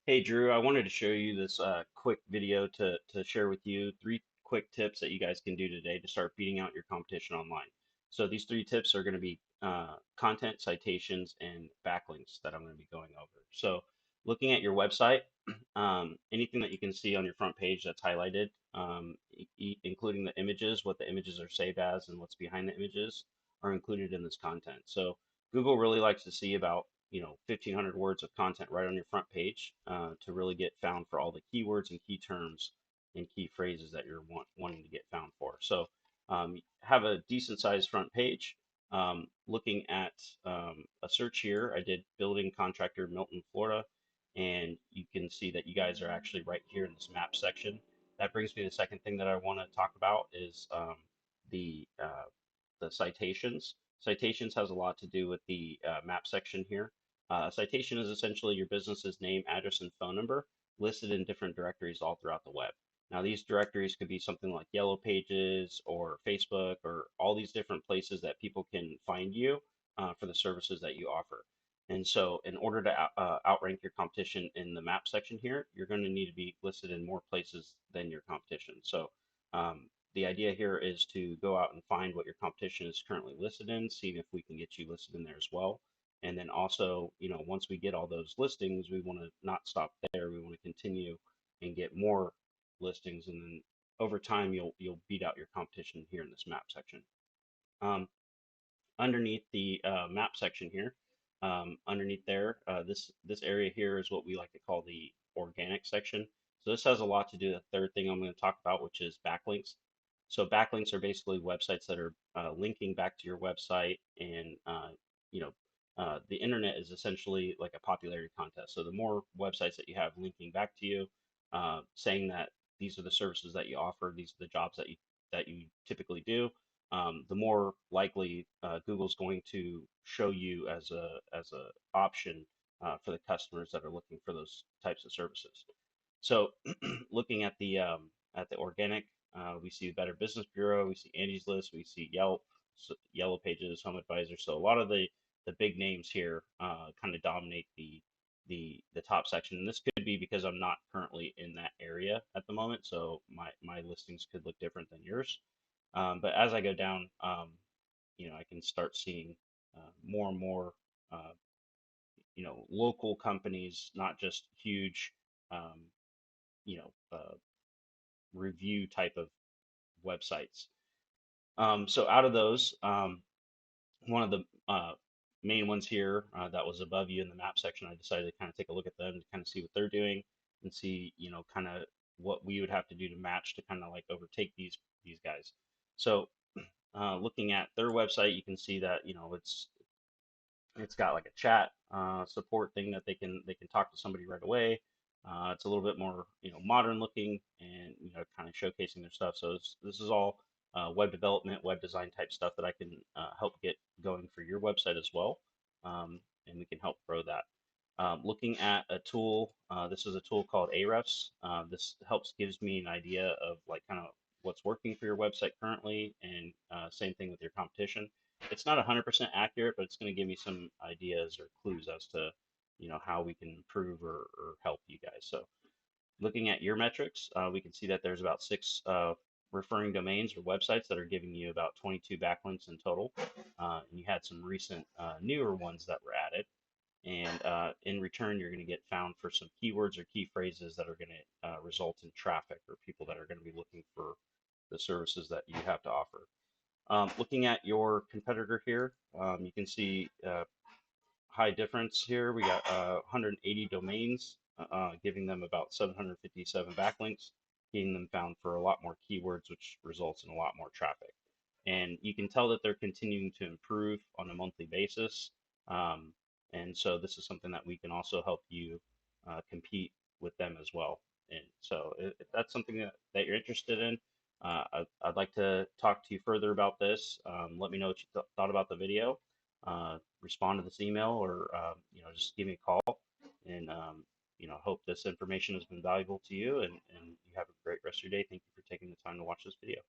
Hey Drew, I wanted to show you this quick video to share with you three quick tips that you guys can do today to start beating out your competition online. So these three tips are going to be content, citations, and backlinks that I'm going to be going over. So looking at your website, anything that you can see on your front page that's highlighted, including the images, what the images are saved as, and what's behind the images are included in this content. So Google really likes to see about 1,500 words of content right on your front page to really get found for all the keywords and key terms and key phrases that you're wanting to get found for. So have a decent sized front page. Looking at a search here, I did building contractor Milton, Florida, and you can see that you guys are actually right here in this map section. That brings me to the second thing that I want to talk about is the the citations. Citations has a lot to do with the map section here. A citation is essentially your business's name, address, and phone number listed in different directories all throughout the web. Now, these directories could be something like Yellow Pages or Facebook or all these different places that people can find you for the services that you offer. And so, in order to outrank your competition in the map section here, you're going to need to be listed in more places than your competition. So, the idea here is to go out and find what your competition is currently listed in, see if we can get you listed in there as well. And then also, once we get all those listings, we want to not stop there. We want to continue and get more listings, and then over time, you'll beat out your competition here in this map section. Um, Underneath the map section here, underneath there, this area here is what we like to call the organic section. So this has a lot to do with the third thing I'm going to talk about, which is backlinks. So backlinks are basically websites that are linking back to your website, and you know, the internet is essentially like a popularity contest. So the more websites that you have linking back to you, saying that these are the services that you offer, these are the jobs that you typically do, the more likely Google's going to show you as a option for the customers that are looking for those types of services. So, looking at the organic, we see Better Business Bureau, we see Angie's List, we see Yelp, Yellow Pages, Home Advisor. So a lot of the big names here kind of dominate the top section. And this could be because I'm not currently in that area at the moment, so my listings could look different than yours. But as I go down, I can start seeing more and more, uh, local companies, not just huge, um, you know, uh, review type of websites. So out of those, one of the main ones here that was above you in the map section, I decided to kind of take a look at them to kind of see what they're doing and see, kind of what we would have to do to match to kind of like overtake these guys. So looking at their website, you can see that it's got like a chat support thing that they can talk to somebody right away. It's a little bit more modern looking and kind of showcasing their stuff. So this is all web development, web design type stuff that I can help get going for your website as well, and we can help grow that. Looking at a tool, this is a tool called Ahrefs. This helps gives me an idea of like kind of what's working for your website currently, and same thing with your competition. It's not 100% accurate, but it's going to give me some ideas or clues as to how we can improve or help you guys. So looking at your metrics, we can see that there's about six referring domains or websites that are giving you about 22 backlinks in total. And you had some recent newer ones that were added. And in return, you're going to get found for some keywords or key phrases that are going to result in traffic or people that are going to be looking for the services that you have to offer. Looking at your competitor here, you can see high difference here. We got 180 domains, giving them about 757 backlinks, getting them found for a lot more keywords, which results in a lot more traffic. And you can tell that they're continuing to improve on a monthly basis. Um, and so this is something that we can also help you compete with them as well. And so if that's something that you're interested in, I'd like to talk to you further about this. Let me know what you thought about the video. Respond to this email or just give me a call, and hope this information has been valuable to you, and you have a great rest of your day. Thank you for taking the time to watch this video.